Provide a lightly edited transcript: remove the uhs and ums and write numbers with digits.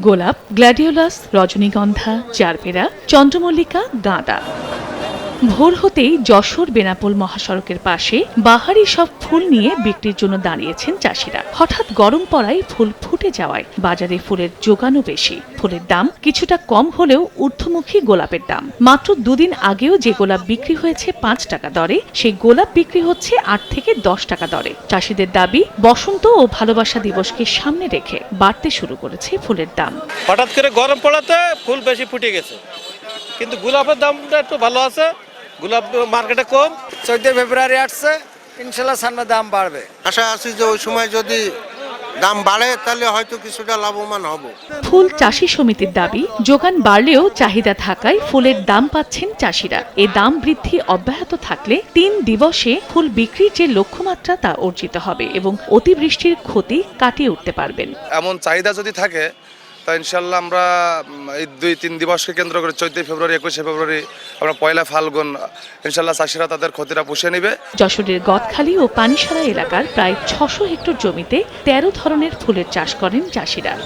গোলাপ, গ্ল্যাডিওলাস, রজনীগন্ধা, জারবেরা, চন্দ্রমল্লিকা, গাঁদা। ভোর হতেই যশোর বেনাপোল মহাসড়কের পাশে বাহারি সব ফুল নিয়ে বিক্রির জন্য দাঁড়িয়েছেন চাষিরা। হঠাৎ গরম পড়ায় ফুল ফুটে যাওয়ায় বাজারে ফুলের যোগানও বেশি। ফুলের দাম কিছুটা কম হলেও ঊর্ধ্বমুখী গোলাপের দাম। মাত্র দুদিন আগেও যে গোলাপ বিক্রি হয়েছে 5 টাকা দরে, সেই গোলাপ বিক্রি হচ্ছে 8 থেকে 10 টাকা দরে। চাষিদের দাবি, বসন্ত ও ভালোবাসা দিবসকে সামনে রেখে বাড়তে শুরু করেছে ফুলের দাম। হঠাৎ করে গরম পড়াতে ফুল বেশি ফুটে গেছে, কিন্তু গোলাপের দামটা একটু ভালো আছে। গোলাপ মার্কেটে কম। 14 ফেব্রুয়ারি আসছে, ইনশাল্লাহ সামনে দাম বাড়বে। আশা আছি যে ওই সময় যদি দাম বাড়ে তাহলে হয়তো কিছুটা লাভবান হব। ফুল চাষি সমিতির দাবি, যোগান বাড়লেও চাহিদা থাকায় ফুলের দাম পাচ্ছেন চাষিরা। এ দাম বৃদ্ধি অব্যাহত থাকলে 3 দিবসে ফুল বিক্রির যে লক্ষ্যমাত্রা তা অর্জিত হবে এবং অতিবৃষ্টির ক্ষতি কাটিয়ে উঠতে পারবেন। এমন চাহিদা যদি থাকে তা ইনশাল্লাহ আমরা এই 2-3 দিবসকে কেন্দ্র করে 14 ফেব্রুয়ারি, 21 ফেব্রুয়ারি, আমরা 1 ফাল্গুন ইনশাল্লাহ চাষিরা তাদের ক্ষতিটা পুষিয়ে নেবে। যশোরের গদখালি ও পানিসারা এলাকার প্রায় 600 হেক্টর জমিতে 13 ধরনের ফুলের চাষ করেন চাষিরা।